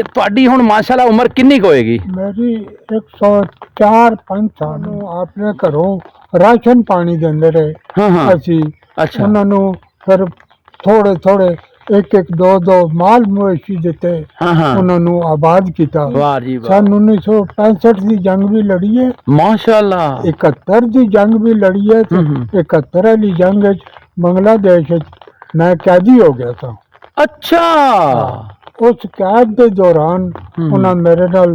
ਤੁਹਾਡੀ ਹੁਣ ਮਾਸ਼ਾਅੱਲਾ ਉਮਰ ਕਿੰਨੀ ਕੁ ਹੋਏਗੀ? ਮੇਰੀ 104-5 ਸਾਲ ਨੂੰ ਆਪਣੇ ਘਰੋਂ ਰਾਸ਼ਨ ਪਾਣੀ ਦਿੰਦੇ ਰਹੇ। ਹਾਂ ਹਾਂ ਅਸੀਂ ਅੱਛਾ ਉਹਨਾਂ ਨੂੰ ਫਿਰ ਥੋੜੇ ਥੋੜੇ ਇੱਕ ਦੋ ਮਾਲ ਮਵੇਸ਼ੀ ਦਿੱਤੇ। ਹਾਂ ਹਾਂ ਉਹਨਾਂ ਨੂੰ ਆਬਾਦ ਕੀਤਾ। ਵਾਹ ਜੀ ਵਾਹ ਸਨ 1965 ਦੀ ਜੰਗ ਵੀ ਲੜੀ ਹੈ, ਮਾਸ਼ਾਅੱਲਾ 71 ਦੀ ਜੰਗ ਵੀ ਲੜੀ ਹੈ ਤੇ 71 ਵਾਲੀ ਜੰਗ ਵਿੱਚ ਬੰਗਲਾदेश ਵਿੱਚ ਮੈਂ ਕੈਦੀ ਹੋ ਗਿਆ ਸਾਂ। ਅੱਛਾ ਉਸ ਕੈਦ ਦੇ ਦੌਰਾਨ ਉਹਨਾਂ ਮੇਰੇ ਨਾਲ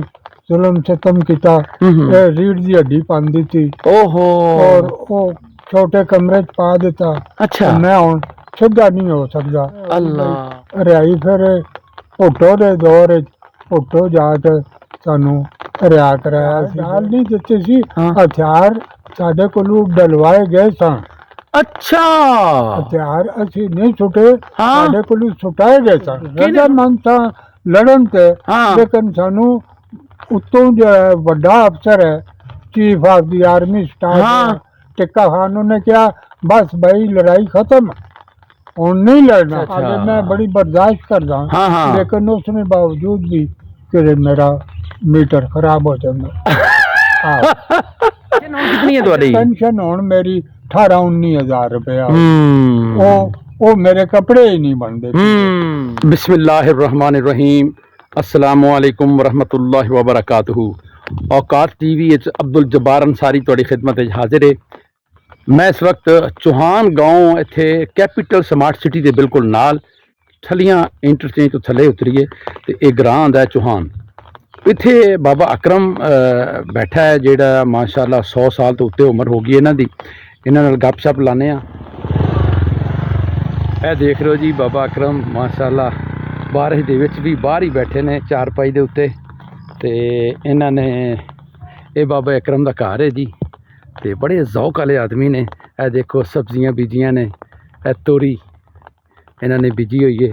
ਜ਼ੁਲਮ ਸਿਤਮ ਕੀਤਾ। ਇਹ ਰੀੜ ਦੀ ਹੱਡੀ ਪਾਉਂਦੀ ਸੀ ਓਹੋ ਔਰ ਉਹ ਛੋਟੇ ਕਮਰੇ 'ਚ ਪਾ ਦਿੱਤਾ। ਅੱਛਾ ਮੈਂ ਹੁਣ ਸਿੱਧਾ ਨਹੀਂ ਹੋ ਸਕਦਾ। ਅੱਲਾ ਰਿਹਾਈ ਫਿਰ ਭੁੱਟੋ ਦੇ ਦੌਰ ਵਿੱਚ ਭੁੱਟੋ ਜਾ ਕੇ ਸਾਨੂੰ ਰਿਆ ਕਰਾਇਆ ਸੀ। ਨਾਲ ਨਹੀਂ ਦਿੱਤੇ ਸੀ, ਹਾਂ। ਹਥਿਆਰ ਸਾਡੇ ਕੋਲੋਂ ਡਲਵਾਏ ਗਏ ਸਨ। ਅੱਛਾ ਹਥਿਆਰ ਅਸੀਂ ਨਹੀਂ ਸੁੱਟੇ, ਹਾਂ। ਸਾਡੇ ਕੋਲੋਂ ਸੁਟਾਏ ਗਏ ਸਨ। ਰਜ਼ਾਮੰਦ ਸਾਂ ਲੜਨ ਤੇ, ਹਾਂ। ਲੇਕਿਨ ਸਾਨੂੰ ਉੱਤੋਂ ਜਿਹੜਾ ਵੱਡਾ ਅਫਸਰ ਹੈ, ਚੀਫ ਆਫ ਦੀ ਆਰਮੀ ਹਾਂ। ਸਟਾਫ ਟਿੱਕਾ ਖਾਨ, ਉਹਨੇ ਕਿਹਾ ਬਸ ਭਾई ਲੜਾਈ खत्म, ਹੁਣ नहीं लड़ना। अच्छा। आगे मैं बड़ी बर्दाश्त करता हूँ, हाँ, हाँ। लेकिन उसमें बावजूद भी कि मेरा मीटर खराब हो जाता। कितनी है तुम्हारी? पेंशन ਹੁਣ ਮੇਰੀ 18-19 हज़ार रुपया। हम्म ਉਹ ਮੇਰੇ ਕੱਪੜੇ ਹੀ ਨਹੀਂ ਬਣਦੇ। बिस्मिल्लाहिर्रहमानिर्रहीम अस्सलामु अलैकुम वरहमतुल्लाहि वबरकातुहू। औकात टीवी अब्दुल जब्बार अंसारी तुहाडी खिदमत विच हाजिर है। मैं इस वक्त चौहान गांव इत्थे कैपिटल स्मार्ट सिटी के बिल्कुल नाल ठलियां इंटरचेंज तो थले उतरीए तो एक ग्रां आंदा है चौहान। इत्थे बाबा अकरम बैठा है जेड़ा माशाअल्लाह 100 साल तो उत्ते उम्र हो गई इन्हां दी। इन्हां नाल गपशप लाने आ। ਇਹ देख रहे हो जी बाबा अकरम माशाअल्लाह बारिश ਦੇ ਵਿੱਚ भी बाहर ही बैठे ने चारपाई ਦੇ ਉੱਤੇ ਤੇ ਇਹਨਾਂ ਨੇ ਇਹ बाबा अकरम ਦਾ ਘਰ है जी। ਤੇ बड़े ਜ਼ੌਕ वाले आदमी ने। ਇਹ देखो सब्जियां बीजियां ने, ਇਹ ਤੋਰੀ ਇਹਨਾਂ ਨੇ ਬੀਜੀ ਹੋਈ है।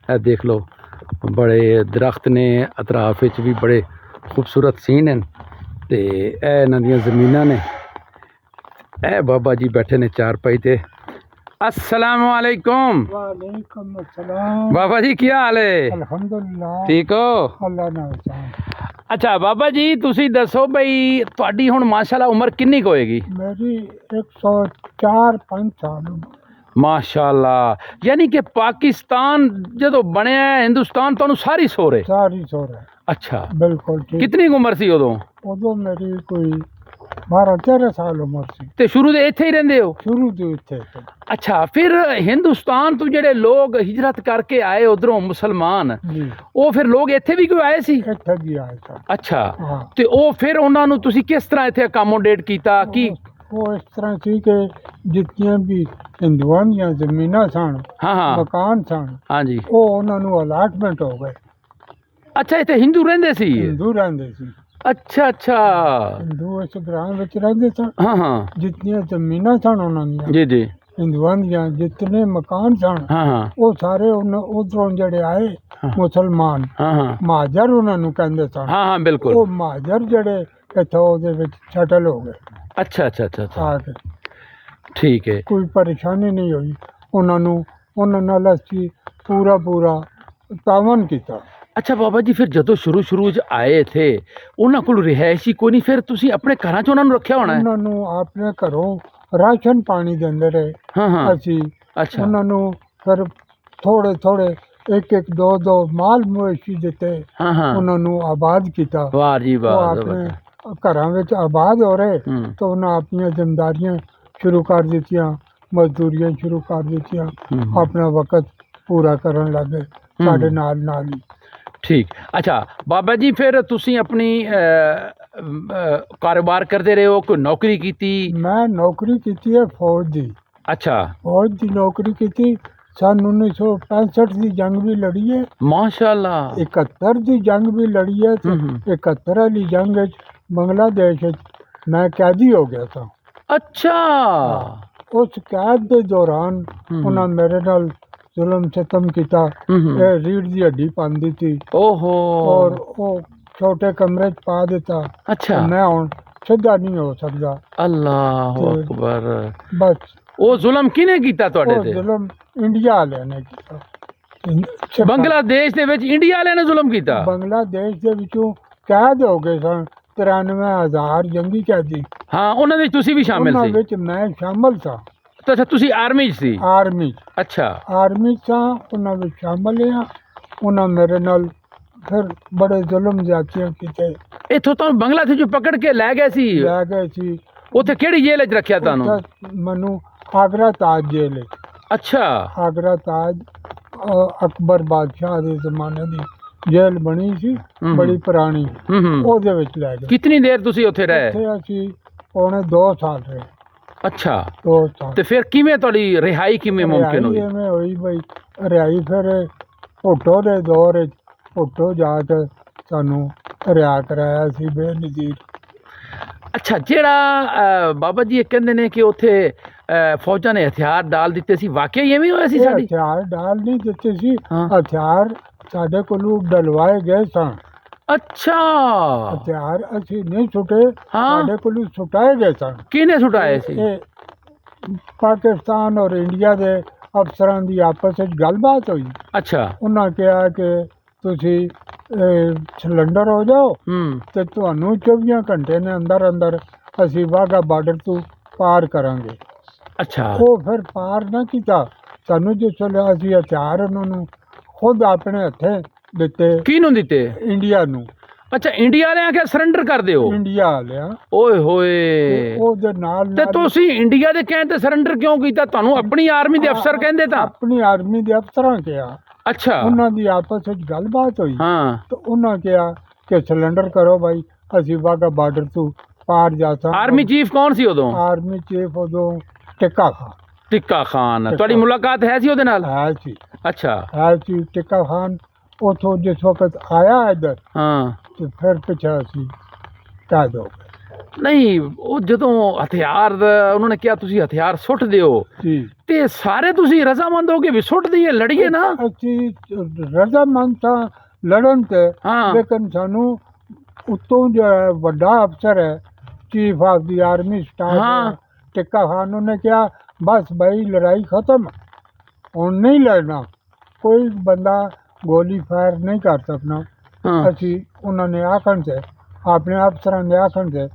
ਇਹ देख लो बड़े दरख्त ने अतराफ ਵਿੱਚ भी बड़े खूबसूरत सीन हैं। ਤੇ ਇਹ ਇਹਨਾਂ ਦੀਆਂ ਜ਼ਮੀਨਾਂ ਨੇ। ਇਹ बाबा जी बैठे ने चारपाई ਤੇ। अस्सलामु अलैकुम। वालेकुम अस्सलाम। बाबा जी क्या हाल है? अल्हम्दुलिल्लाह, ठीक हो? अल्लाह नाल चाह। अच्छा बाबा जी तुसी दसो बई तुहाडी हुण माशाअल्लाह उम्र किन्नी कुछ होएगी? मेरी 104-5 साल उम्र। माशाअल्लाह यानी कि पाकिस्तान जदों बनया है हिंदुस्तान तुहानू सारी सोर है? सारी सोर है। अच्छा बिल्कुल ठीक। कितनी उम्र सी उदों? उदों मेरी कोई 12-13 साल उम्र सी। ते शुरू दे इत्थे ही रहिंदे हो? शुरू तो इत्थे थे। अच्छा फिर हिंदुस्तान तो जेडे लोग हिजरत करके आए उधरों मुसलमान जी, ਉਹ ਫਿਰ ਲੋਕ ਇੱਥੇ ਵੀ ਕੋਈ ਆਏ ਸੀ? इत्थे भी आए थे। ਅੱਛਾ हाँ, ਤੇ ਉਹ ਫਿਰ ਉਹਨਾਂ ਨੂੰ ਤੁਸੀਂ ਕਿਸ ਤਰ੍ਹਾਂ ਇੱਥੇ ਅਕਾਮੋਡੇਟ ਕੀਤਾ ਕੀ? वो इस तरह सी कि जितनियां भी हिंदुआं ਦੀਆਂ ਜ਼ਮੀਨਾਂ ਸਨ, ਹਾਂ ਹਾਂ ਮਕਾਨ ਸਨ, ਹਾਂਜੀ ਉਹ ਉਹਨਾਂ ਨੂੰ ਅਲਾਟਮੈਂਟ ਹੋ ਗਏ। ਅੱਛਾ ਇੱਥੇ ਹਿੰਦੂ ਰਹਿੰਦੇ ਸੀ? ਹਿੰਦੂ ਰਹਿੰਦੇ ਸੀ। ਅੱਛਾ ਅੱਛਾ ਹਿੰਦੂ ਇਸ ਗ੍ਰਾਮ ਵਿੱਚ ਰਹਿੰਦੇ ਸਨ। ਹਾਂ ਹਾਂ ਜਿਤਨੀਆਂ ਜ਼ਮੀਨਾਂ ਸਨ ਉਹਨਾਂ ਦੀਆਂ, ਜੀ ਜੀ ਹਿੰਦੂਆਂ ਦੀਆਂ ਜਿਤਨੇ ਮਕਾਨ ਸਨ, ਹਾਂ ਹਾਂ ਉਹ ਸਾਰੇ ਉਧਰੋਂ ਜਿਹੜੇ ਆਏ ਮੁਸਲਮਾਨ ਹਾਂ ਹਾਂ ਮਹਾਜਰ ਉਹਨਾਂ ਨੂੰ ਕਹਿੰਦੇ ਸਨ। ਹਾਂ ਹਾਂ ਬਿਲਕੁਲ। ਉਹ ਮਹਾਜਰ ਜਿਹੜੇ ਇੱਥੋਂ ਉਹਦੇ ਵਿੱਚ ਸੈਟਲ ਹੋ ਗਏ ਅੱਛਾ ਅੱਛਾ ਅੱਛਾ ਅੱਛਾ ਆ ਕੇ। ਠੀਕ ਹੈ। ਕੋਈ ਪਰੇਸ਼ਾਨੀ ਨਹੀਂ ਹੋਈ ਉਹਨਾਂ ਨੂੰ। ਉਹਨਾਂ ਨਾਲ ਅਸੀਂ ਪੂਰਾ ਤਾਵਨ ਕੀਤਾ। ਅੱਛਾ ਬਾਬਾ ਜੀ ਫਿਰ ਜਦੋਂ ਸ਼ੁਰੂ 'ਚ ਆਏ ਇੱਥੇ ਉਹਨਾਂ ਕੋਲ ਰਿਹਾਇਸ਼ ਹੀ ਕੋਈ ਨਹੀਂ, ਫਿਰ ਤੁਸੀਂ ਆਪਣੇ ਘਰਾਂ 'ਚ ਉਹਨਾਂ ਨੂੰ ਰੱਖਿਆ ਹੋਣਾ ਹੈ? ਉਹਨਾਂ ਨੂੰ ਆਪਣੇ ਘਰੋਂ ਰਾਸ਼ਨ ਪਾਣੀ ਦਿੰਦੇ ਰਹੇ। ਹਾਂ ਹਾਂ ਅਸੀਂ ਅੱਛਾ ਉਹਨਾਂ ਨੂੰ ਫਿਰ ਥੋੜੇ ਇੱਕ ਦੋ ਮਾਲ ਮਵੇਸ਼ੀ ਦਿੱਤੇ। ਹਾਂ ਹਾਂ ਉਹਨਾਂ ਨੂੰ ਆਬਾਦ ਕੀਤਾ। ਵਾਹ ਜੀ ਉਹ ਵਾਹ ਆਪਣੇ ਘਰਾਂ ਵਿੱਚ ਆਬਾਦ ਹੋ ਰਹੇ ਹੂੰ ਤਾਂ ਉਹਨਾਂ ਆਪਣੀਆਂ ਜ਼ਿੰਮੇਦਾਰੀਆਂ ਸ਼ੁਰੂ ਕਰ ਦਿੱਤੀਆਂ, ਮਜ਼ਦੂਰੀਆਂ ਸ਼ੁਰੂ ਕਰ ਦਿੱਤੀਆਂ, ਹੂੰ ਆਪਣਾ ਵਕਤ ਪੂਰਾ ਕਰਨ ਲੱਗੇ ਸਾਡੇ ਨਾਲ ਹੀ। ਠੀਕ। ਅੱਛਾ ਬਾਬਾ ਜੀ ਫਿਰ ਤੁਸੀਂ ਆਪਣੀ ਕਾਰੋਬਾਰ ਕਰਦੇ ਰਹੇ ਹੋ, ਕੋਈ ਨੌਕਰੀ ਕੀਤੀ? ਮੈਂ ਨੌਕਰੀ ਕੀਤੀ ਹੈ ਫੌਜ ਦੀ। ਅੱਛਾ ਫੌਜ ਦੀ ਨੌਕਰੀ ਕੀਤੀ। ਸਨ 1965 ਦੀ ਜੰਗ ਵੀ ਲੜੀ ਹੈ, ਮਾਸ਼ਾਅੱਲਾ 71 ਦੀ ਜੰਗ ਵੀ ਲੜੀ ਹੈ ਤੇ 71 ਵਾਲੀ ਜੰਗ ਵਿੱਚ ਬੰਗਲਾदेश ਵਿੱਚ ਮੈਂ ਕੈਦੀ ਹੋ ਗਿਆ ਸਾਂ। ਅੱਛਾ ਉਸ ਕੈਦ ਦੇ ਦੌਰਾਨ ਉਹਨਾਂ ਮੇਰੇ ਨਾਲ ਜ਼ੁਲਮ ਸਿਤਮ ਕੀਤਾ। ਇਹ ਰੀੜ ਦੀ ਹੱਡੀ ਪਾਉਂਦੀ ਸੀ ਓਹੋ ਔਰ ਉਹ ਛੋਟੇ ਕਮਰੇ 'ਚ ਪਾ ਦਿੱਤਾ। ਅੱਛਾ ਮੈਂ ਹੁਣ ਸਿੱਧਾ ਨਹੀਂ ਹੋ ਸਕਦਾ। ਅੱਲਾਹੁ ਅਕਬਰ। ਬਸ ਉਹ ਜ਼ੁਲਮ ਕਿਹਨੇ ਕੀਤਾ ਤੁਹਾਡੇ ਉਹ ਤੇ? ਜ਼ੁਲਮ ਇੰਡੀਆ ਵਾਲਿਆਂ ਨੇ ਕੀਤਾ। ਬੰਗਲਾਦੇਸ਼ ਦੇ ਵਿੱਚ ਇੰਡੀਆ ਵਾਲਿਆਂ ਨੇ ਜ਼ੁਲਮ ਕੀਤਾ। ਬੰਗਲਾਦੇਸ਼ ਦੇ ਵਿੱਚੋਂ ਕੈਦ ਹੋ ਗਏ ਸਨ 93,000 ਜੰਗੀ ਕੈਦੀ। ਹਾਂ, ਉਹਨਾਂ ਵਿੱਚ ਤੁਸੀਂ ਵੀ ਸ਼ਾਮਿਲ ਉਹਨਾਂ ਸੀ। ਵਿੱਚ ਮੈਂ ਸ਼ਾਮਲ ਸਾਂ। ਤਾਂ ਅੱਛਾ, ਤੁਸੀਂ ਆਰਮੀ 'ਚ ਸੀ। ਆਰਮੀ 'ਚ ਅੱਛਾ। ਆਰਮੀ 'ਚ ਸਾਂ, ਉਹਨਾਂ ਵਿੱਚ ਸ਼ਾਮਲ ਹਾਂ। ਉਹਨਾਂ ਮੇਰੇ ਨਾਲ ਫਿਰ ਬੜੇ ਜ਼ੁਲਮ ਜ਼ਿਆਦਤੀਆਂ ਕੀਤੇ। ਇੱਥੋਂ ਤੁਹਾਨੂੰ ਬੰਗਲਾਦੇਸ਼ 'ਚੋਂ ਪਕੜ ਕੇ ਲੈ ਗਏ ਸੀ। ਲੈ ਗਏ ਸੀ। ਉੱਥੇ ਕਿਹੜੀ ਜੇਲ੍ਹ 'ਚ ਰੱਖਿਆ ਤੁਹਾਨੂੰ? ਉੱਥੇ ਮੈਨੂੰ ਆਗਰਾ ਤਾਜ ਜੇਲ੍ਹ, ਅੱਛਾ। ਆਗਰਾ ਤਾਜ ਅਕਬਰ ਬਾਦਸ਼ਾਹ ਦੇ ਜ਼ਮਾਨੇ ਦੀ ਜੇਲ੍ਹ ਬਣੀ ਸੀ, ਬੜੀ ਪੁਰਾਣੀ। ਉਹਦੇ ਵਿੱਚ ਲੈ ਗਏ। ਕਿੰਨੀ ਦੇਰ ਤੁਸੀਂ ਉੱਥੇ ਰਹੇ? ਉੱਥੇ ਅਸੀਂ ਪੌਣੇ 2 ਸਾਲ ਰਹੇ। ਅੱਛਾ। 2 ਸਾਲ। ਤੇ ਫਿਰ ਕਿਵੇਂ ਤੁਹਾਡੀ ਰਿਹਾਈ ਕਿਵੇਂ ਮੁਮਕਿਨ ਹੋਈ? ਐਵੇਂ ਹੋਈ ਬਈ ਰਿਹਾਈ ਫਿਰ ਭੁੱਟੋ ਦੇ ਦੌਰ ਵਿੱਚ ਭੁੱਟੋ ਜਾ ਕੇ ਸਾਨੂੰ ਰਿਹਾ ਕਰਾਇਆ ਸੀ ਬੇਨਜ਼ੀਰ। ਅੱਛਾ, ਜਿਹੜਾ ਬਾਬਾ ਜੀ ਇਹ ਕਹਿੰਦੇ ਨੇ ਕਿ ਉੱਥੇ ਫੌਜਾਂ ਨੇ ਹਥਿਆਰ ਡਾਲ ਦਿੱਤੇ ਸੀ, ਵਾਕਿਆ ਹੀ ਐਵੇਂ ਹੋਇਆ ਸੀ? ਸਾਡੀ ਹਥਿਆਰ ਡਾਲ ਨਹੀਂ ਦਿੱਤੇ ਸੀ, ਹਾਂ। ਹਥਿਆਰ ਸਾਡੇ ਕੋਲੋਂ ਡਲਵਾਏ ਗਏ ਸਨ। ਅੱਛਾ। ਹਥਿਆਰ ਅਸੀਂ ਨਹੀਂ ਸੁੱਟੇ, ਹਾਂ। ਸਾਡੇ ਕੋਲੋਂ ਸੁਟਾਏ ਗਏ ਸਨ। ਕਿਹਨੇ ਸੁਟਾਏ ਸੀ? ਇਹ ਪਾਕਿਸਤਾਨ ਔਰ ਇੰਡੀਆ ਦੇ ਅਫਸਰਾਂ ਦੀ ਆਪਸ ਵਿੱਚ ਗੱਲਬਾਤ ਹੋਈ। ਅੱਛਾ। ਉਹਨਾਂ ਕਿਹਾ ਕਿ ਤੁਸੀਂ ਸਿਲੰਡਰ ਹੋ ਜਾਓ ਤੇ ਤੁਹਾਨੂੰ 24 ਘੰਟੇ ਦੇ ਅੰਦਰ ਅੰਦਰ ਅਸੀਂ ਵਾਹਗਾ ਬਾਰਡਰ ਤੋਂ ਪਾਰ ਕਰਾਂਗੇ। ਅੱਛਾ। ਉਹ ਫਿਰ ਪਾਰ ਨਾ ਕੀਤਾ। ਸਾਨੂੰ ਜਿਸ ਵੇਲੇ ਅਸੀਂ ਹਥਿਆਰ ਉਹਨਾਂ ਨੂੰ ਖੁਦ ਆਪਣੇ ਹੱਥੇ ਦਿੱਤੇ। ਕਿਹਨੂੰ ਦਿੱਤੇ? ਇੰਡੀਆ ਨੂੰ। ਅੱਛਾ, ਇੰਡੀਆ ਵਾਲਿਆਂ ਆਖਿਆ ਸਰੈਂਡਰ ਕਰ ਦਿਓ। ਇੰਡੀਆ ਵਾਲਿਆਂ। ਓਏ ਹੋਏ। ਉਹਦੇ ਨਾਲ ਤੇ ਤੁਸੀਂ ਇੰਡੀਆ ਦੇ ਕਹਿਣ ਤੇ ਸਰੈਂਡਰ ਕਿਉਂ ਕੀਤਾ? ਤੁਹਾਨੂੰ ਆਪਣੀ ਆਰਮੀ ਦੇ ਅਫਸਰ ਕਹਿੰਦੇ ਤਾਂ? ਆਪਣੀ ਆਰਮੀ ਦੇ ਅਫਸਰਾਂ ਕਿਹਾ। ਅੱਛਾ। ਉਹਨਾਂ ਦੀ ਆਪਸ ਵਿੱਚ ਗੱਲਬਾਤ ਹੋਈ। ਹਾਂ। ਤੇ ਉਹਨਾਂ ਕਿਹਾ ਕਿ ਸਿਲੰਡਰ ਕਰੋ ਭਾਈ, ਅਸੀਂ ਵਾਹਗਾ ਬਾਰਡਰ ਤੋਂ ਪਾਰ ਜਾ ਸਕਦੇ। ਆਰਮੀ ਚੀਫ ਕੌਣ ਸੀ ਉਦੋਂ? ਆਰਮੀ ਚੀਫ ਉਦੋਂ ਟਿੱਕਾ ਖਾਨ। ਟਿੱਕਾ ਖਾਨ। ਤੁਹਾਡੀ ਮੁਲਾਕਾਤ ਹੈ ਸੀ ਉਹਦੇ ਨਾਲ? ਹੈ ਸੀ। ਅੱਛਾ। ਹੈ ਸੀ ਟਿੱਕਾ ਖਾਨ। ਉੱਥੋਂ ਜਿਸ ਵਕਤ ਆਇਆ ਇੱਧਰ ਹਾਂ। ਤੇ ਫਿਰ ਪਿੱਛੇ ਅਸੀਂ ਕੈਦ ਹੋ ਗਏ। ਨਹੀਂ, ਉਹ ਜਦੋਂ ਹਥਿਆਰ ਉਹਨਾਂ ਨੇ ਕਿਹਾ ਤੁਸੀਂ ਹਥਿਆਰ ਸੁੱਟ ਦਿਓ ਜੀ, ਤੇ ਸਾਰੇ ਤੁਸੀਂ ਰਜ਼ਾਮੰਦ ਹੋ ਕੇ ਵੀ ਸੁੱਟ ਦਈਏ, ਲੜੀਏ ਨਾ? ਅਸੀਂ ਰਜ਼ਾਮੰਦ ਸਾਂ ਲੜਨ ਤੇ। ਹਾਂ। ਲੇਕਿਨ ਸਾਨੂੰ ਉੱਤੋਂ ਜਿਹੜਾ ਵੱਡਾ ਅਫਸਰ ਹੈ, chief of the army staff, ਹਾਂ। ਟਿੱਕਾ ਖਾਨ, ਉਹਨੇ ਕਿਹਾ ਬਸ ਭਾਈ ਲੜਾਈ ਖਤਮ, ਹੁਣ ਨਹੀਂ ਲੜਨਾ, ਕੋਈ ਬੰਦਾ ਗੋਲੀ ਫਾਇਰ ਨਹੀਂ ਕਰ ਸਕਣਾ। ਹਾਂ। ਅਸੀਂ ਉਹਨਾਂ ਨੇ ਆਖਣ ਤੇ, ਆਪਣੇ ਅਫਸਰਾਂ ਦੇ ਆਖਣ ਤੇ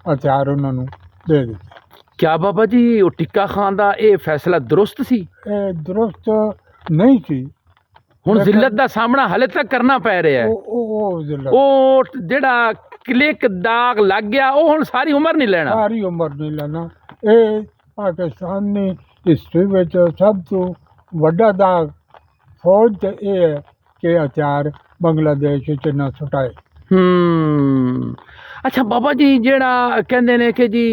ਹਥਿਆਰ ਉਹਨਾਂ ਨੂੰ ਦੇ ਦਿੱਤੇ। ਕਿਆ ਬਾਬਾ ਜੀ, ਉਹ ਟਿੱਕਾ ਖਾਨ ਦਾ ਇਹ ਫੈਸਲਾ ਦਰੁਸਤ ਸੀ? ਇਹ ਦਰੁਸਤ ਨਹੀਂ ਸੀ। ਹੁਣ ਜ਼ਿਲਤ ਦਾ ਸਾਹਮਣਾ ਹਲੇ ਤੱਕ ਕਰਨਾ ਪੈ ਰਿਹਾ ਹੈ। ਉਹ ਜ਼ਿਲਤ, ਉਹ ਜਿਹੜਾ ਕਲਿੱਕ ਦਾਗ ਲੱਗ ਗਿਆ, ਉਹ ਹੁਣ ਸਾਰੀ ਉਮਰ ਨਹੀਂ ਲੈਣਾ। ਸਾਰੀ ਉਮਰ ਨਹੀਂ ਲੈਣਾ। ਇਹ ਪਾਕਿਸਤਾਨ ਦੀ ਹਿਸਟਰੀ ਵਿੱਚ ਸਭ ਤੋਂ ਵੱਡਾ ਦਾਗ ਫੌਜ ਤੇ ਇਹ ਹੈ ਕਿ ਹਥਿਆਰ ਬੰਗਲਾਦੇਸ਼ ਵਿੱਚ ਨਾ ਸੁਟਾਏ। ਅੱਛਾ ਬਾਬਾ ਜੀ, ਜਿਹੜਾ ਕਹਿੰਦੇ ਨੇ ਕਿ ਜੀ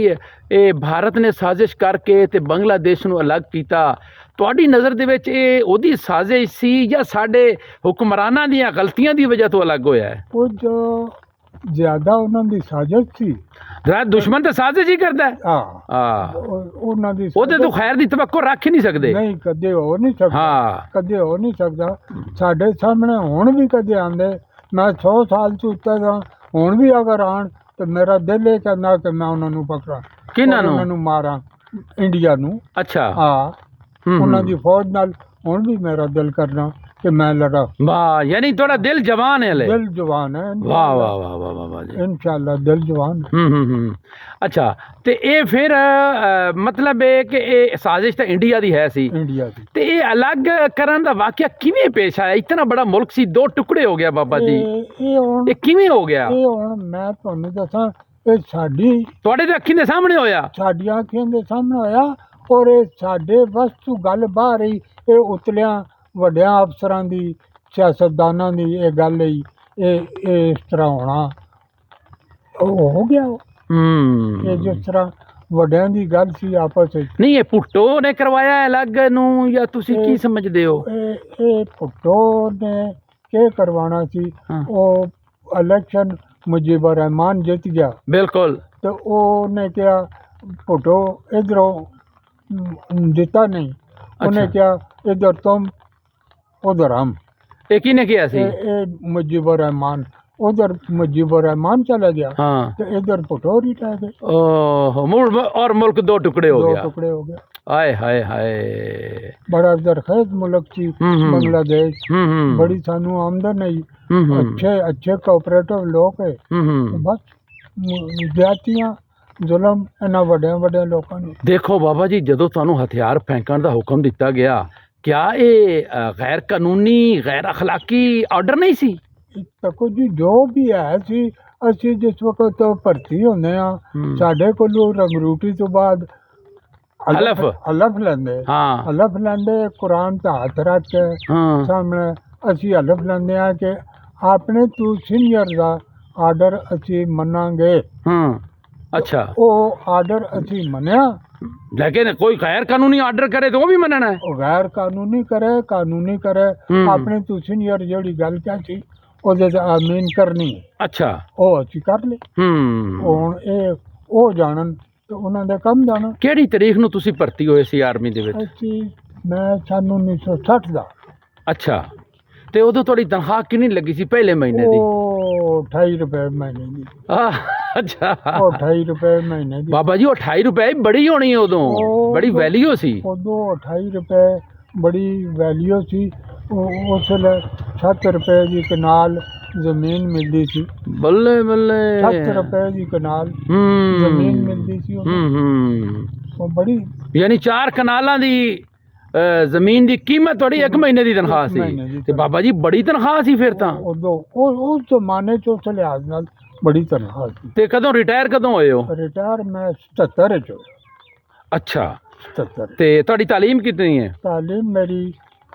ਇਹ ਭਾਰਤ ਨੇ ਸਾਜ਼ਿਸ਼ ਕਰਕੇ ਤੇ ਬੰਗਲਾਦੇਸ਼ ਨੂੰ ਅਲੱਗ ਕੀਤਾ, ਤੁਹਾਡੀ ਨਜ਼ਰ ਦੇ ਵਿੱਚ ਇਹ ਉਹਦੀ ਸਾਜ਼ਿਸ਼ ਸੀ ਜਾਂ ਸਾਡੇ ਹੁਕਮਰਾਨਾਂ ਦੀਆਂ ਗਲਤੀਆਂ ਦੀ ਵਜ੍ਹਾ ਤੋਂ ਅਲੱਗ ਹੋਇਆ ਹੈ? ਕੁਝ ਜ਼ਿਆਦਾ ਉਹਨਾਂ ਦੀ ਸਾਜ਼ਿਸ਼ ਸੀ। ਦੁਸ਼ਮਣ ਤਾਂ ਸਾਜ਼ਿਸ਼ ਹੀ ਕਰਦਾ ਹੈ। ਹਾਂ, ਉਹਨਾਂ ਦੀ ਉਹਦੇ ਤੋਂ ਖੈਰ ਦੀ ਤਵੱਕੋ ਰੱਖ ਹੀ ਨਹੀਂ ਸਕਦੇ। ਨਹੀਂ, ਕਦੇ ਹੋ ਨਹੀਂ ਸਕਦਾ। ਹਾਂ, ਕਦੇ ਹੋ ਨਹੀਂ ਸਕਦਾ। ਸਾਡੇ ਸਾਹਮਣੇ ਹੁਣ ਵੀ ਕਦੇ ਆਉਂਦੇ, ਮੈਂ 100 ਸਾਲ ਤੋਂ ਉੱਤੇ ਦਾ, ਹੁਣ ਵੀ ਅਗਰ ਆਉਣ ਤੇ ਮੇਰਾ ਦਿਲ ਇਹ ਕਹਿੰਦਾ ਕਿ ਮੈਂ ਉਹਨਾਂ ਨੂੰ ਪਕੜਾਂ। ਕਿਹਨਾਂ ਨੂੰ? ਉਹਨਾਂ ਨੂੰ ਮਾਰਾਂ, ਇੰਡੀਆ ਨੂੰ। ਅੱਛਾ। ਹਾਂ, ਉਹਨਾਂ ਦੀ ਫੌਜ ਨਾਲ ਹੁਣ ਵੀ ਮੇਰਾ ਦਿਲ ਕਰਨਾ ਕਿ ਮੈਂ ਲੜਾਂ। ਵਾਹ, ਯਾਨੀ ਤੁਹਾਡਾ ਦਿਲ ਜਵਾਨ ਹੈ ਹਲੇ? ਦਿਲ ਜਵਾਨ ਹੈ। ਵਾਹ ਵਾਹ ਵਾਹ ਵਾਹ ਵਾਹ ਜੀ, ਇਨਸ਼ਾਅੱਲਾ ਦਿਲ ਜਵਾਨ। ਅੱਛਾ, ਤੇ ਇਹ ਫਿਰ ਮਤਲਬ ਹੈ ਕਿ ਇਹ ਸਾਜ਼ਿਸ਼ ਤਾਂ ਇੰਡੀਆ ਦੀ ਹੈ ਸੀ। ਇੰਡੀਆ ਦੀ। ਤੇ ਇਹ ਅਲੱਗ ਕਰਨ ਦਾ ਵਾਕਿਆ ਕਿਵੇਂ ਪੇਸ਼ ਆਇਆ? ਇਤਨਾ ਬੜਾ ਮੁਲਕ ਸੀ, 2 ਟੁਕੜੇ ਹੋ ਗਿਆ ਬਾਬਾ ਜੀ, ਇਹ ਕਿਵੇਂ ਹੋ ਗਿਆ? ਇਹ ਹੁਣ ਮੈਂ ਤੁਹਾਨੂੰ ਦੱਸਾਂ, ਇਹ ਸਾਡੀ, ਤੁਹਾਡੇ ਤਾਂ ਅੱਖੀਂ ਦੇ ਸਾਹਮਣੇ ਹੋਇਆ? ਸਾਡੀਆਂ ਅੱਖੀਆਂ ਦੇ ਸਾਹਮਣੇ ਹੋਇਆ। ਔਰ ਇਹ ਸਾਡੇ ਬਸ ਤੋਂ ਗੱਲ ਬਾਹਰ ਰਹੀ। ਇਹ ਉਤਲਿਆਂ ਵੱਡਿਆਂ ਅਫਸਰਾਂ ਦੀ, ਸਿਆਸਤਦਾਨਾਂ ਦੀ ਇਹ ਗੱਲ ਹੀ, ਇਹ ਇਸ ਤਰ੍ਹਾਂ ਹੋਣਾ ਉਹ ਹੋ ਗਿਆ। ਇਹ ਜਿਸ ਤਰ੍ਹਾਂ ਵੱਡਿਆਂ ਦੀ ਗੱਲ ਸੀ ਆਪਸ ਵਿੱਚ। ਨਹੀਂ, ਇਹ ਭੁੱਟੋ ਨੇ ਕਰਵਾਇਆ ਅਲੱਗ ਨੂੰ ਜਾਂ ਤੁਸੀਂ ਕੀ ਸਮਝਦੇ ਹੋ? ਇਹ ਭੁੱਟੋ ਨੇ ਕੀ ਕਰਵਾਉਣਾ ਸੀ? ਉਹ ਇਲੈਕਸ਼ਨ ਮੁਜੀਬੁਰ ਰਹਿਮਾਨ ਜਿੱਤ ਗਿਆ। ਬਿਲਕੁਲ। ਤੇ ਉਹਨੇ ਕਿਹਾ ਭੁੱਟੋ ਇਧਰੋਂ ਜਿੱਤਾ ਨਹੀਂ। ਉਹਨੇ ਕਿਹਾ ਇਧਰ ਤੁਮ ਉਧਰ ਹਮ। ਇਹ ਕਿਹਨੇ ਕਿਹਾ ਸੀ? ਇਹ ਮੁਜੀਬੁਰ ਰਹਿਮਾਨ। उधर मुजीबुर रहमान चला गया। हाँ। तो इधर भुट्टो रिटायर गए। और मुल्क 2 टुकड़े हो गया। ਆਏ ਹਾਏ ਹਾਏ। बड़ा जरखेज मुल्क थी बांग्लादेश। हम्म। बड़ी सानू आमदन है। हम्म। अच्छे अच्छे कोऑपरेटिव लोग है। बस ज्यादतियां जुल्म इन्हां वड्डियां वड्डियां लोकां ने। देखो बाबा जी, ਜਦੋਂ ਤੁਹਾਨੂੰ ਹਥਿਆਰ ਫੈਂਕਣ ਦਾ ਹੁਕਮ ਦਿੱਤਾ ਗਿਆ, क्या ਇਹ गैर कानूनी गैर अखलाकी ਆਰਡਰ ਨਹੀਂ ਸੀ? तको जी जो भी है सी ਅਸੀਂ ਜਿਸ ਵਕਤ ਭਰਤੀ ਹੁੰਦੇ ਆ ਸਾਡੇ ਕੋਲੋਂ ਰੰਗਰੂਟੀ ਤੋਂ ਬਾਅਦ ਹਲਫ ਲੈਂਦੇ। ਹਾਂ, ਹਲਫ ਲੈਂਦੇ ਕੁਰਾਨ ਤੇ ਹੱਥ ਰੱਖ ਕੇ ਹਾਂ, ਸਾਹਮਣੇ ਅਸੀਂ ਹਲਫ ਲੈਂਦੇ ਆ ਕਿ ਆਪਣੇ ਤੋਂ ਸੀਨੀਅਰ ਦਾ ਆਰਡਰ ਅਸੀਂ ਮੰਨਾਂਗੇ। ਹਾਂ, ਅੱਛਾ। ਉਹ ਆਰਡਰ ਅਸੀਂ ਮੰਨਿਆ, लेकिन कोई गैर कानूनी आर्डर करे तो वो भी मनना है? ਉਹ ਗੈਰ ਕਾਨੂੰਨੀ ਕਰੇ ਕਾਨੂੰਨੀ ਕਰੇ ਆਪਣੇ ਤੋਂ ਸੀਨੀਅਰ ਜਿਹੜੀ ਗੱਲ ਕਹੀ ਉਹਦੇ ਤੇ ਆਮੀਨ ਕਰਨੀ अच्छा। ਉਹ ਅਸੀਂ ਕਰ ਲਈ। ਹੁਣ ਇਹ ਉਹ ਜਾਣਨ ਤੇ ਉਹਨਾਂ ਦੇ ਕੰਮ ਜਾਣਨ। ਕਿਹੜੀ ਤਾਰੀਖ ਨੂੰ ਤੁਸੀਂ ਭਰਤੀ ਹੋਏ ਸੀ ਆਰਮੀ ਦੇ ਵਿੱਚ? ਅਸੀਂ ਮੈਂ ਸਨ 1960 ਦਾ। ਅੱਛਾ, ਤੇ ਉਦੋਂ ਤੁਹਾਡੀ ਤਨਖਾਹ ਕਿੰਨੀ ਲੱਗੀ ਸੀ ਪਹਿਲੇ ਮਹੀਨੇ ਦੀ? ਉਹ 28 ਰੁਪਏ ਮਹੀਨੇ ਦੀ। ਅੱਛਾ, ਉਹ 28 ਰੁਪਏ ਮਹੀਨੇ ਦੀ। ਬਾਬਾ ਜੀ, ਉਹ 28 ਰੁਪਏ ਬੜੀ ਹੋਣੀ ਉਦੋਂ, ਬੜੀ ਵੈਲਿਊ ਸੀ ਉਦੋਂ। 28 ਰੁਪਏ ਬੜੀ ਵੈਲਿਊ ਸੀ। ਉਸ ਵੇਲੇ 7 ਰੁਪਏ ਦੀ ਕਨਾਲ ਜ਼ਮੀਨ ਮਿਲਦੀ ਸੀ। ਬੱਲੇ ਬੱਲੇ, 7 ਰੁਪਏ ਦੀ ਕਨਾਲ ਜ਼ਮੀਨ ਮਿਲਦੀ ਸੀ। ਉਹ ਬੜੀ, ਯਾਨੀ 4 ਕਨਾਲਾਂ ਦੀ ਜ਼ਮੀਨ ਦੀ ਕੀਮਤ ਤੁਹਾਡੀ 1 ਮਹੀਨੇ ਦੀ ਤਨਖਾਹ ਸੀ। ਤੇ ਬਾਬਾ ਜੀ ਬੜੀ ਤਨਖਾਹ ਸੀ ਫਿਰ ਤਾਂ ਉਦੋਂ। ਉਸ ਜ਼ਮਾਨੇ 'ਚ ਉਸ ਲਿਹਾਜ਼ ਨਾਲ ਬੜੀ ਤਨਖਾਹ ਸੀ। ਤੇ ਕਦੋਂ ਰਿਟਾਇਰ ਕਦੋਂ ਹੋਏ ਹੋ? ਰਿਟਾਇਰ ਮੈਂ 77 'ਚ ਹੋਇਆ। ਅੱਛਾ, 77। ਤੇ ਤੁਹਾਡੀ ਤਾਲੀਮ ਕਿਤਨੀ ਹੈ? ਤਾਲੀਮ ਮੇਰੀ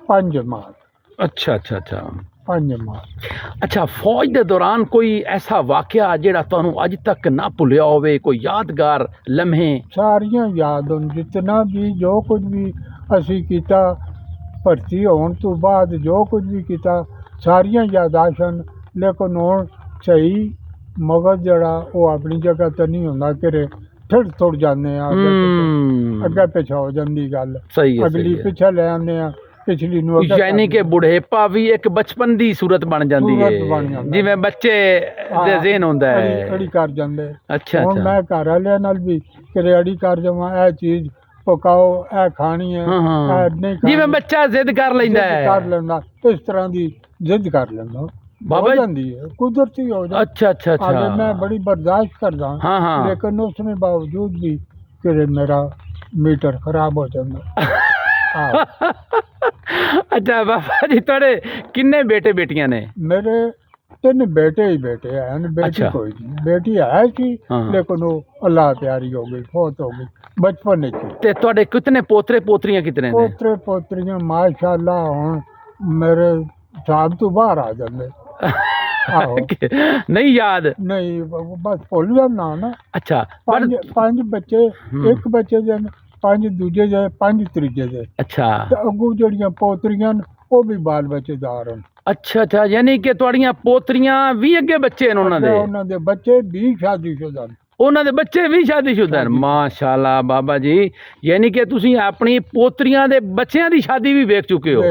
5 ਜਮਾਤ। ਅੱਛਾ ਅੱਛਾ ਅੱਛਾ 5 ਜਮਾਤ। ਅੱਛਾ, ਫੌਜ ਦੇ ਦੌਰਾਨ ਕੋਈ ਐਸਾ ਵਾਕਿਆ ਜਿਹੜਾ ਤੁਹਾਨੂੰ ਅੱਜ ਤੱਕ ਨਾ ਭੁੱਲਿਆ ਹੋਵੇ, ਕੋਈ ਯਾਦਗਾਰ ਲਮਹੇ? ਸਾਰੀਆਂ ਯਾਦ ਹਨ, ਜਿਤਨਾ ਵੀ ਜੋ ਕੁਝ ਵੀ ਅਸੀਂ ਕੀਤਾ ਭਰਤੀ ਹੋਣ ਤੋਂ ਬਾਅਦ, ਜੋ ਕੁਝ ਵੀ ਕੀਤਾ ਸਾਰੀਆਂ ਯਾਦਾਸ਼ਤਾਂ। ਲੇਕਿਨ ਹੁਣ ਸਹੀ ਮਗਜ਼ ਜਿਹੜਾ ਉਹ ਆਪਣੀ ਜਗ੍ਹਾ ਤੇ ਨਹੀਂ ਹੁੰਦਾ, ਕਿ ਥੋੜ ਜਾਂਦੇ ਆ, ਅੱਗੇ ਪਿੱਛੇ ਹੋ ਜਾਂਦੀ ਗੱਲ। ਸਹੀ ਹੈ, ਅਗਲੀ ਪਿੱਛੇ ਲੈ ਆਉਂਦੇ ਆ, ਪਿਛਲੀ ਨੂੰ ਅੱਗੇ। ਯਾਨੀ ਕਿ ਬੁਢੇਪਾ ਵੀ ਇੱਕ ਬਚਪਨ ਦੀ ਸੂਰਤ ਬਣ ਜਾਂਦੀ ਹੈ, ਜਿਵੇਂ ਬੱਚੇ ਦੇ ਜ਼ਿਹਨ ਹੁੰਦਾ ਹੈ, ਅੜੀ ਕਰ ਜਾਂਦੇ। ਅੱਛਾ, ਹੁਣ ਮੈਂ ਘਰ ਵਾਲਿਆਂ ਨਾਲ ਵੀ ਕਿ ਅੜੀ ਕਰ ਜਾਵਾਂ, ਇਹ ਚੀਜ਼ ਪਕਾਓ, ਇਹ ਖਾਣੀ ਹੈ, ਇਹ ਨਹੀਂ ਖਾਣੀ। ਜਿਵੇਂ ਬੱਚਾ ਜ਼ਿੱਦ ਕਰ ਲੈਂਦਾ ਹੈ, ਕਰ ਲੈਂਦਾ, ਇਸ ਤਰ੍ਹਾਂ ਦੀ ਜ਼ਿੱਦ ਕਰ ਲੈਂਦਾ, ਹੋ ਜਾਂਦੀ ਹੈ, ਕੁਦਰਤੀ ਹੋ ਜਾਂਦੀ। ਅੱਛਾ ਅੱਛਾ ਅੱਛਾ। ਮੈਂ ਬੜੀ ਬਰਦਾਸ਼ਤ ਕਰਦਾ, ਲੇਕਿਨ ਉਸਨੇ ਬਾਵਜੂਦ ਵੀ ਕਿ ਮੇਰਾ ਮੀਟਰ ਖਰਾਬ ਹੋ ਜਾਂਦਾ। ਅੱਛਾ ਬਾਬਾ ਜੀ, ਤੁਹਾਡੇ ਕਿੰਨੇ ਬੇਟੇ ਬੇਟੀਆਂ ਨੇ? ਮੇਰੇ 3 ਬੇਟੇ ਹੀ ਬੇਟੇ ਹਨ, ਬੇਟੀ ਕੋਈ ਨਹੀਂ। ਬੇਟੀ ਹੈ ਸੀ ਲੇਕਿਨ ਉਹ ਅੱਲਾਹ ਪਿਆਰੀ ਹੋ ਗਈ, ਫੌਤ ਹੋ ਗਈ ਬਚਪਨ ਵਿੱਚ। ਤੇ ਤੁਹਾਡੇ ਕਿਤਨੇ ਪੋਤਰੇ ਪੋਤਰੀਆਂ ਕਿਤਨੇ ਨੇ? ਪੋਤਰੇ ਪੋਤਰੀਆਂ ਮਾਸ਼ਾਅੱਲਾ ਹੁਣ ਮੇਰੇ ਹਿਸਾਬ ਤੋਂ ਬਾਹਰ ਆ ਜਾਂਦੇ। ਨਹੀਂ ਯਾਦ? ਨਹੀਂ, ਬਸ ਭੁੱਲ ਜਾਂਦਾ ਨਾ। ਅੱਛਾ, 5 ਬੱਚੇ, ਇੱਕ ਬੱਚੇ ਦੇ 5 ਦੂਜੇ ਦੇ, 5 ਤੀਜੇ ਦੇ। ਅੱਛਾ, ਤੇ ਅੱਗੋਂ ਜਿਹੜੀਆਂ ਪੋਤਰੀਆਂ ਉਹ ਵੀ ਬਾਲ ਬੱਚੇਦਾਰ ਹਨ। ਅੱਛਾ ਅੱਛਾ, ਯਾਨੀ ਕਿ ਤੁਹਾਡੀਆਂ ਪੋਤਰੀਆਂ ਵੀ ਅੱਗੇ ਬੱਚੇ ਨੇ ਉਹਨਾਂ ਦੇ ਬੱਚੇ ਵੀ ਸ਼ਾਦੀशुदा ਨੇ। ਉਹਨਾਂ ਦੇ ਬੱਚੇ ਵੀ ਸ਼ਾਦੀशुदा ਨੇ? ਮਾਸ਼ਾਅੱਲਾ ਬਾਬਾ ਜੀ, ਯਾਨੀ ਕਿ ਤੁਸੀਂ ਆਪਣੀ ਪੋਤਰੀਆਂ ਦੇ ਬੱਚਿਆਂ ਦੀ ਸ਼ਾਦੀ ਵੀ ਵੇਖ ਚੁੱਕੇ ਹੋ?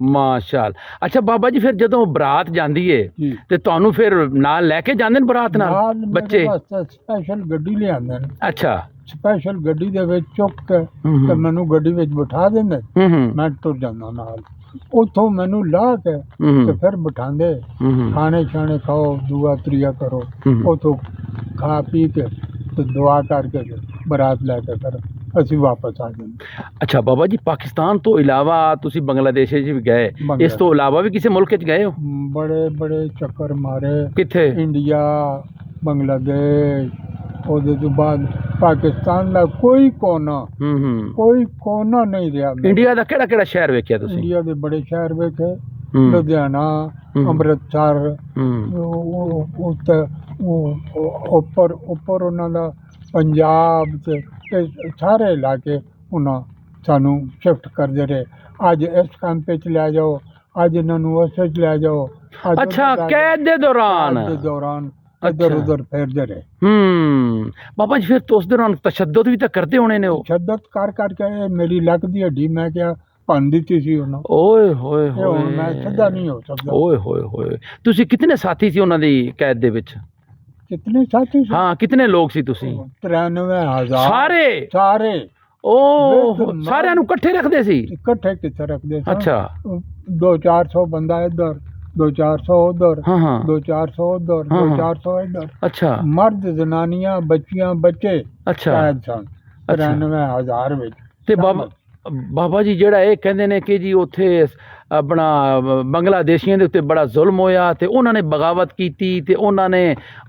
ਮਾਸ਼ਾਅੱਲਾ। ਅੱਛਾ ਬਾਬਾ ਜੀ, ਫਿਰ ਜਦੋਂ ਬਰਾਤ ਜਾਂਦੀ ਏ ਤੇ ਤੁਹਾਨੂੰ ਫਿਰ ਨਾਲ ਲੈ ਕੇ ਜਾਂਦੇ ਨੇ ਬਰਾਤ ਨਾਲ ਬੱਚੇ? ਸਪੈਸ਼ਲ ਗੱਡੀ ਲਿਆਉਂਦੇ ਨੇ। ਅੱਛਾ, ਸਪੈਸ਼ਲ ਗੱਡੀ ਦੇ ਵਿੱਚ ਚੁੱਕ ਕੇ ਤੇ ਮੈਨੂੰ ਗੱਡੀ ਵਿੱਚ ਬਿਠਾ ਦਿੰਦੇ, ਮੈਂ ਤੁਰ ਜਾਂਦਾ ਨਾਲ। ਉੱਥੋਂ ਮੈਨੂੰ ਲਾ ਕੇ ਤੇ ਫਿਰ ਬਿਠਾਉਂਦੇ, ਖਾਣੇ ਛਾਣੇ ਖਾਓ, ਦੁਆ ਤਰੀਆ ਕਰੋ, ਉੱਥੋਂ ਖਾ ਪੀ ਕੇ ਤੇ ਦੁਆ ਕਰਕੇ ਬਰਾਤ ਲੈ ਕੇ ਫਿਰ ਅਸੀਂ ਵਾਪਸ ਆ ਜਾਂਦੇ। ਅੱਛਾ ਬਾਬਾ ਜੀ, ਪਾਕਿਸਤਾਨ ਤੋਂ ਇਲਾਵਾ ਤੁਸੀਂ ਬੰਗਲਾਦੇਸ਼ 'ਚ ਵੀ ਗਏ, ਇਸ ਤੋਂ ਇਲਾਵਾ ਵੀ ਕਿਸੇ ਮੁਲਕ 'ਚ ਗਏ ਹੋ? ਬੜੇ ਬੜੇ ਚੱਕਰ ਮਾਰੇ। ਕਿੱਥੇ? ਇੰਡੀਆ, ਬੰਗਲਾਦੇਸ਼, ਉਹਦੇ ਤੋਂ ਬਾਅਦ ਪਾਕਿਸਤਾਨ ਦਾ ਕੋਈ ਕੋਨਾ ਨਹੀਂ ਰਿਹਾ। ਇੰਡੀਆ ਦਾ ਕਿਹੜਾ ਕਿਹੜਾ ਸ਼ਹਿਰ ਵੇਖਿਆ ਤੁਸੀਂ? ਇੰਡੀਆ ਦੇ ਬੜੇ ਸ਼ਹਿਰ ਵੇਖੇ, ਲੁਧਿਆਣਾ, ਅੰਮ੍ਰਿਤਸਰ, ਉੱਪਰ ਉਹਨਾਂ ਦਾ ਪੰਜਾਬ ਤੇ ਸਾਰੇ ਇਲਾਕੇ ਉਹਨਾਂ ਸਾਨੂੰ ਸ਼ਿਫਟ ਕਰਦੇ ਰਹੇ। ਅੱਜ ਇਸ ਕੰਮ 'ਚ ਲੈ ਜਾਓ, ਅੱਜ ਇਹਨਾਂ ਨੂੰ ਉਸ 'ਚ ਲੈ ਜਾਓ। ਅੱਛਾ, ਕੈਦ ਦੇ ਦੌਰਾਨ ਇੱਧਰ ਉੱਧਰ ਫੇਰਦੇ ਰਹੇ। ਬਾਬਾ ਜੀ, ਫਿਰ ਉਸ ਦੌਰਾਨ ਤਸ਼ੱਦਦ ਵੀ ਤਾਂ ਕਰਦੇ ਹੋਣੇ ਨੇ? ਉਹ ਤਸ਼ੱਦਦ ਕਰ ਕਰਕੇ ਮੇਰੀ ਲੱਕ ਦੀ ਹੱਡੀ ਮੈਂ ਕਿਹਾ ਭੰਨ ਦਿੱਤੀ ਸੀ ਉਹਨਾਂ। ਓਏ ਹੋਏ ਹੋਏ, ਹੁਣ ਮੈਂ ਸਿੱਧਾ ਨਹੀਂ ਹੋ ਸਕਦਾ। ਓਏ ਹੋਏ ਹੋਏ। ਤੁਸੀਂ ਕਿਤਨੇ ਸਾਥੀ ਸੀ ਉਹਨਾਂ ਦੀ ਕੈਦ ਦੇ ਵਿੱਚ? ਕਿਤਨੇ ਸਾਥੀ ਸੀ? ਹਾਂ, ਕਿਤਨੇ ਲੋਕ ਸੀ ਤੁਸੀਂ? 93,000 ਸਾਰੇ? ਉਹ ਬਿਲਕੁਲ ਸਾਰਿਆਂ ਨੂੰ ਇਕੱਠੇ ਰੱਖਦੇ ਸੀ। ਇਕੱਠੇ ਕਿੱਥੇ ਰੱਖਦੇ ਸਨ। ਅੱਛਾ 200-400 ਬੰਦਾ ਇੱਧਰ, 200-400 ਉੱਧਰ, ਹਾਂ ਹਾਂ 200-400 ਉੱਧਰ, ਹਾਂ, ਹਾਂ। 200-400 ਇੱਧਰ। ਅੱਛਾ ਮਰਦ ਜ਼ਨਾਨੀਆਂ ਬੱਚੀਆਂ ਬੱਚੇ ਅੱਛਾ ਕੈਦ ਸਨ 93,000 ਵਿੱਚ। ਤੇ ਬਾਬਾ ਜੀ ਜਿਹੜਾ ਇਹ ਕਹਿੰਦੇ ਨੇ ਕਿ ਜੀ ਉੱਥੇ ਆਪਣਾ ਬੰਗਲਾਦੇਸ਼ੀਆਂ ਦੇ ਉੱਤੇ ਬੜਾ ਜ਼ੁਲਮ ਹੋਇਆ ਤੇ ਉਹਨਾਂ ਨੇ ਬਗਾਵਤ ਕੀਤੀ ਤੇ ਉਹਨਾਂ ਨੇ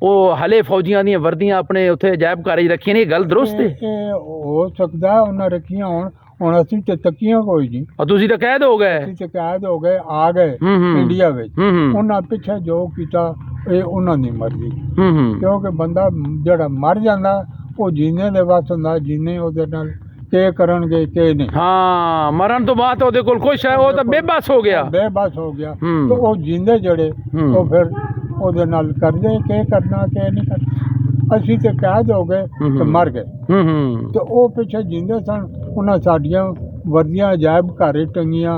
ਉਹ ਹਲੇ ਫੌਜੀਆਂ ਦੀਆਂ ਵਰਦੀਆਂ ਆਪਣੇ ਉੱਥੇ ਅਜਾਇਬ ਘਰ 'ਚ ਰੱਖੀਆਂ ਨੇ। ਇਹ ਗੱਲ ਦਰੁਸਤ ਹੈ? ਇਹ ਹੋ ਸਕਦਾ ਉਹਨਾਂ ਰੱਖੀਆਂ ਹੁਣ ਅਸੀਂ ਤੇ ਤੱਕੀਆਂ ਕੋਈ ਨਹੀਂ। ਤੁਸੀਂ ਤਾਂ ਕੈਦ ਹੋ ਗਏ। ਅਸੀਂ ਤੇ ਕੈਦ ਹੋ ਗਏ, ਆ ਗਏ ਇੰਡੀਆ ਵਿੱਚ। ਉਹਨਾਂ ਪਿੱਛੇ ਜੋ ਕੀਤਾ ਇਹ ਉਹਨਾਂ ਦੀ ਮਰਜ਼ੀ, ਕਿਉਂਕਿ ਬੰਦਾ ਜਿਹੜਾ ਮਰ ਜਾਂਦਾ ਉਹ ਜੀਨੇ ਦੇ ਵੱਸ ਹੁੰਦਾ, ਜੀਨੇ ਉਹਦੇ ਨਾਲ ਕੀ ਕਰਨਗੇ ਕੀ ਨਹੀਂ। ਹਾਂ ਮਰਨ ਤੋਂ ਬਾਅਦ ਉਹਦੇ ਕੋਲ ਕੁਛ ਹੈ, ਉਹ ਤਾਂ ਬੇਬਸ ਹੋ ਗਿਆ, ਬੇਬਸ ਹੋ ਗਿਆ। ਤੇ ਉਹ ਜਿੰਦੇ ਜਿਹੜੇ ਉਹ ਫਿਰ ਉਹਦੇ ਨਾਲ ਕਰਦੇ ਕੀ ਕਰਨਾ ਕੀ ਨਹੀਂ ਕਰਨਾ। ਅਸੀਂ ਤੇ ਕੈਦ ਹੋ ਗਏ ਤੇ ਮਰ ਗਏ ਤੇ ਉਹ ਪਿੱਛੇ ਜਿੰਦੇ ਸਨ। ਉਹਨਾਂ ਸਾਡੀਆਂ ਵਰਦੀਆਂ ਅਜਾਇਬ ਘਰ ਟੰਗੀਆਂ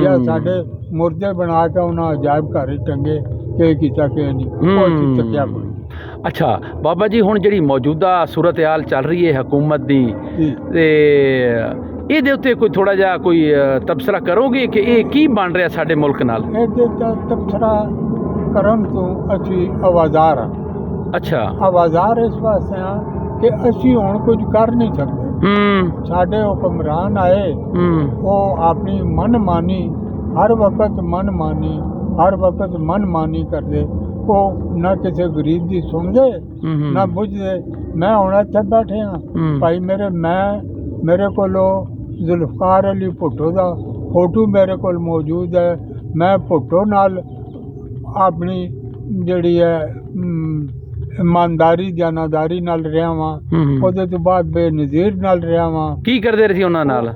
ਜਾਂ ਸਾਡੇ ਮੁਰਦੇ ਬਣਾ ਕੇ ਉਹਨਾਂ ਅਜਾਇਬ ਘਰ ਟੰਗੇ, ਕੀ ਕੀਤਾ ਕੀ ਨਹੀਂ, ਉਹ ਅਸੀਂ ਤੱਕਿਆ ਕੋਈ। ਅੱਛਾ ਬਾਬਾ ਜੀ, ਹੁਣ ਜਿਹੜੀ ਮੌਜੂਦਾ ਸੂਰਤ ਹਾਲ ਚੱਲ ਰਹੀ ਹੈ ਹਕੂਮਤ ਦੀ, ਤੇ ਇਹਦੇ ਉੱਤੇ ਕੋਈ ਥੋੜਾ ਜਿਹਾ ਕੋਈ ਤਬਸਰਾ ਕਰੋਗੇ ਕਿ ਇਹ ਕੀ ਬਣ ਰਿਹਾ ਸਾਡੇ ਮੁਲਕ ਨਾਲ? ਇਹਦੇ ਤਬਸਰਾ ਕਰਨ ਤੋਂ ਅਸੀਂ ਆਵਾਜ਼ਾਰ ਹਾਂ। ਅੱਛਾ ਆਵਾਜ਼ਾਰ ਇਸ ਵਾਸਤੇ ਆ ਕਿ ਅਸੀਂ ਹੁਣ ਕੁਝ ਕਰ ਨਹੀਂ ਸਕਦੇ। ਸਾਡੇ ਹੁਕਮਰਾਨ ਆਏ, ਉਹ ਆਪਣੀ ਮਨਮਾਨੀ ਹਰ ਵਕਤ ਮਨਮਾਨੀ ਕਰਦੇ। ਉਹ ਨਾ ਕਿਸੇ ਗਰੀਬ ਦੀ ਸੁਣਦੇ ਨਾ ਬੁੱਝਦੇ। ਮੈਂ ਹੁਣ ਇੱਥੇ ਬੈਠੇ ਹਾਂ ਭਾਈ, ਮੇਰੇ ਕੋਲ ਜ਼ੁਲਫਕਾਰ ਅਲੀ ਭੁੱਟੋ ਦਾ ਫੋਟੋ ਮੇਰੇ ਕੋਲ ਮੌਜੂਦ ਹੈ। ਮੈਂ ਭੁੱਟੋ ਨਾਲ ਆਪਣੀ ਜਿਹੜੀ ਹੈ ਇਮਾਨਦਾਰੀ ਜਾਨਾਦਾਰੀ ਨਾਲ ਰਿਹਾ ਵਾਂ। ਉਹਦੇ ਤੋਂ ਬਾਅਦ ਬੇਨਜ਼ੀਰ ਨਾਲ ਰਿਹਾ ਵਾਂ। ਕੀ ਕਰਦੇ ਰਹੇ ਸੀ ਉਹਨਾਂ ਨਾਲ?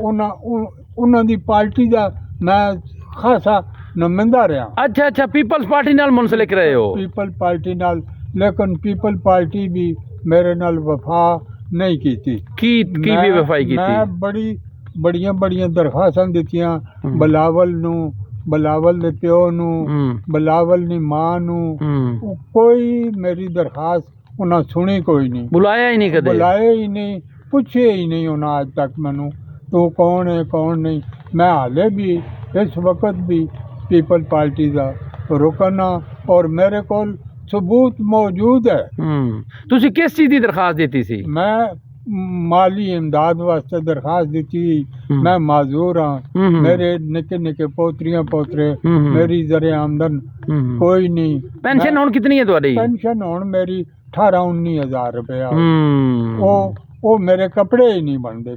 ਉਹਨਾਂ ਦੀ ਪਾਰਟੀ ਦਾ ਮੈਂ ਖਾਸਾ ਨੁਮਾਇੰਦਾ ਰਿਹਾ। ਅੱਛਾ ਪੀਪਲਸ ਪਾਰਟੀ ਨਾਲ ਮੁਨਸਲਿਕ ਰਹੇ ਹੋ? ਪੀਪਲ ਪਾਰਟੀ ਨਾਲ, ਲੇਕਿਨ ਪੀਪਲ ਪਾਰਟੀ ਵੀ ਮੇਰੇ ਨਾਲ ਵਫਾ ਨਹੀਂ ਕੀਤੀ। ਕੀ ਬੇਵਫਾਈ ਕੀਤੀ? ਮੈਂ ਬੜੀਆਂ ਦਰਖਾਸਤਾਂ ਦਿੱਤੀਆਂ ਬਲਾਵਲ ਦੇ ਪਿਓ ਨੂੰ, ਬਲਾਵਲ ਦੀ ਮਾਂ ਨੂੰ। ਕੋਈ ਮੇਰੀ ਦਰਖਾਸਤ ਉਹਨਾਂ ਸੁਣੀ ਕੋਈ ਨਹੀਂ। ਬੁਲਾਇਆ ਹੀ ਨਹੀਂ ਕਦੇ? ਬੁਲਾਇਆ ਹੀ ਨਹੀਂ, ਪੁੱਛਿਆ ਹੀ ਨਹੀਂ ਉਹਨਾਂ ਅੱਜ ਤੱਕ ਮੈਨੂੰ ਤੂੰ ਕੌਣ ਹੈ ਕੌਣ ਨਹੀਂ। ਮੈਂ ਹਾਲੇ ਵੀ ਇਸ ਵਕਤ ਵੀ ਪੀਪਲ ਪਾਰਟੀ ਦਾ ਰੁਕਨ ਹਾਂ ਔਰ ਮੇਰੇ ਕੋਲ ਸਬੂਤ ਮੌਜੂਦ ਹੈ। ਤੁਸੀਂ ਕਿਸ ਚੀਜ਼ ਦੀ ਦਰਖਾਸਤ ਦਿੱਤੀ ਸੀ? ਮੈਂ ਮਾਲੀ ਇਮਦਾਦ ਵਾਸਤੇ ਦਰਖਾਸਤ ਦਿੱਤੀ। ਮੈਂ ਮਾਜ਼ੂਰ ਹਾਂ, ਮੇਰੇ ਨਿੱਕੇ ਪੋਤਰੀਆਂ ਪੋਤਰੇ, ਮੇਰੀ ਜ਼ਰੇ ਆਮਦਨ ਕੋਈ ਨਹੀਂ। ਪੈਨਸ਼ਨ ਹੁਣ ਕਿਤਨੀ ਹੈ ਤੁਹਾਡੀ? ਪੈਨਸ਼ਨ ਹੁਣ ਮੇਰੀ 18-19 ਰੁਪਇਆ। ਉਹ ਮੇਰੇ ਕੱਪੜੇ ਹੀ ਨਹੀਂ ਬਣਦੇ,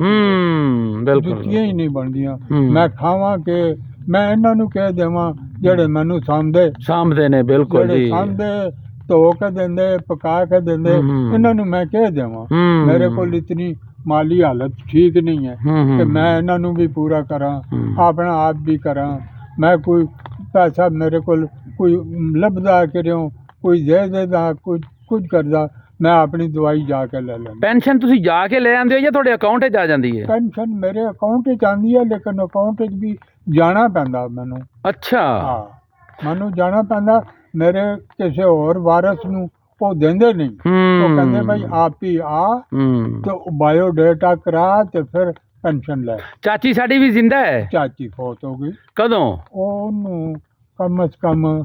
ਜੁੱਤੀਆਂ ਹੀ ਨਹੀਂ ਬਣਦੀਆਂ। ਮੈਂ ਖਾਵਾਂ ਕਿ ਮੈਂ ਇਹਨਾਂ ਨੂੰ ਕਹਿ ਦੇਵਾਂ ਜਿਹੜੇ ਮੈਨੂੰ ਸਾਂਭਦੇ ਨੇ? ਬਿਲਕੁਲ ਜੀ, ਸਾਂਭਦੇ, ਧੋ ਕੇ ਦਿੰਦੇ, ਪਕਾ ਕੇ ਦਿੰਦੇ, ਇਹਨਾਂ ਨੂੰ ਮੈਂ ਕਹਿ ਦੇਵਾਂ। ਮੇਰੇ ਕੋਲ ਇਤਨੀ ਮਾਲੀ ਹਾਲਤ ਠੀਕ ਨਹੀਂ ਹੈ ਕਿ ਮੈਂ ਇਹਨਾਂ ਨੂੰ ਵੀ ਪੂਰਾ ਕਰਾਂ, ਆਪਣਾ ਆਪ ਵੀ ਕਰਾਂ। ਮੈਂ ਕੋਈ ਪੈਸਾ ਮੇਰੇ ਕੋਲ ਕੋਈ ਲੱਭਦਾ ਕਰਿਓ, ਕੋਈ ਦੇ ਕੁਝ ਕਰਦਾ, ਮੈਂ ਆਪਣੀ ਦਵਾਈ ਜਾ ਕੇ ਲੈ ਲੈਂਦਾ। ਪੈਨਸ਼ਨ ਤੁਸੀਂ ਜਾ ਕੇ ਲੈ ਆਉਂਦੇ ਹੋ ਜਾਂ ਤੁਹਾਡੇ ਅਕਾਊਂਟ 'ਚ ਆ ਜਾਂਦੀ ਹੈ? ਪੈਨਸ਼ਨ ਮੇਰੇ ਅਕਾਊਂਟ 'ਚ ਆਉਂਦੀ ਹੈ, ਲੇਕਿਨ ਅਕਾਊਂਟ 'ਚ ਵੀ ਜਾਣਾ ਪੈਂਦਾ ਮੈਨੂੰ। ਅੱਛਾ ਹਾਂ, ਮੈਨੂੰ ਜਾਣਾ ਪੈਂਦਾ। ਮੇਰੇ ਕਿਸੇ ਹੋਰ ਵਾਰਸ ਨੂੰ ਉਹ ਦਿੰਦੇ ਨਹੀਂ। ਉਹ ਕਹਿੰਦੇ ਭਾਈ ਆਪ ਹੀ ਆ ਤੇ ਬਾਇਓਡਾਟਾ ਕਰਾ ਤੇ ਫਿਰ ਪੈਨਸ਼ਨ ਲੈ। ਚਾਚੀ ਸਾਡੀ ਵੀ ਜ਼ਿੰਦਾ ਹੈ? ਚਾਚੀ ਫੌਤ ਹੋ ਗਈ। ਕਦੋਂ? ਉਹਨੂੰ ਕਮ ਸੇ ਕਮ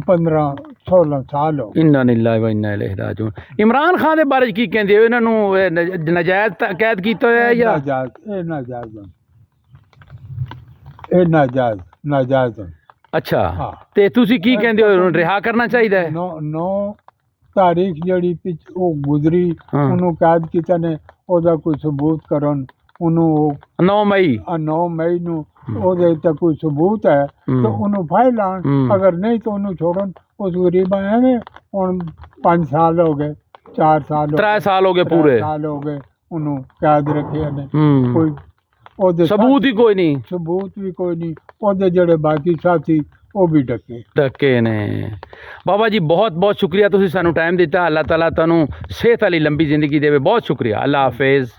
15-16 ਸਾਲ ਹੋ ਗਏ। ਇੰਨਾ ਲਿllahi व इन्ना इलैहि राजिऊन। ਇਮਰਾਨ ਖਾਨ ਦੇ ਬਾਰੇ ਕੀ ਕਹਿੰਦੇ ਹੋ? ਇਹਨਾਂ ਨੂੰ ਨਜਾਇਜ਼ ਕੈਦ ਕੀਤਾ ਹੋਇਆ ਜਾਂ ਨਾਜਾਇਜ਼? ਅੱਛਾ ਤੇ ਤੁਸੀਂ ਕੀ ਕਹਿੰਦੇ ਹੋ, ਰਿਹਾ ਕਰਨਾ ਚਾਹੀਦਾ ਹੈ? 9 ਤਾਰੀਖ ਜਿਹੜੀ ਉਹ ਗੁਜ਼ਰੀ, ਉਹਨੂੰ ਕੈਦ ਕੀਤਾ ਨੇ, ਉਹਦਾ ਕੋਈ ਸਬੂਤ ਕਰਨ। ਉਹਨੂੰ 9 ਮਈ ਨੂੰ ਉਹਦੇ ਉੱਤੇ ਕੋਈ ਸਬੂਤ ਹੈ ਤਾਂ ਉਹਨੂੰ ਫਾਇਲ ਲਾਉਣ, ਅਗਰ ਨਹੀਂ ਤਾਂ ਉਹਨੂੰ ਛੋੜਨ। ਉਸ ਗਰੀਬ ਐਵੇਂ ਹੁਣ 5 ਸਾਲ ਹੋ ਗਏ, 4 ਸਾਲ 3 ਸਾਲ ਹੋ ਗਏ, ਪੂਰੇ ਸਾਲ ਹੋ ਗਏ ਉਹਨੂੰ ਕੈਦ ਰੱਖਿਆ ਨੇ। ਕੋਈ ਉਹਦੇ ਸਬੂਤ ਹੀ ਕੋਈ ਨਹੀਂ। ਉਹਦੇ ਜਿਹੜੇ ਬਾਕੀ ਸਾਥੀ ਉਹ ਵੀ ਡੱਕੇ ਨੇ। ਬਾਬਾ ਜੀ ਬਹੁਤ ਬਹੁਤ ਸ਼ੁਕਰੀਆ, ਤੁਸੀਂ ਸਾਨੂੰ ਟਾਈਮ ਦਿੱਤਾ। ਅੱਲਾਹ ਤਾਲਾ ਤੁਹਾਨੂੰ ਸਿਹਤ ਵਾਲੀ ਲੰਬੀ ਜ਼ਿੰਦਗੀ ਦੇਵੇ। ਬਹੁਤ ਸ਼ੁਕਰੀਆ। ਅੱਲਾਹ ਹਾਫਿਜ਼।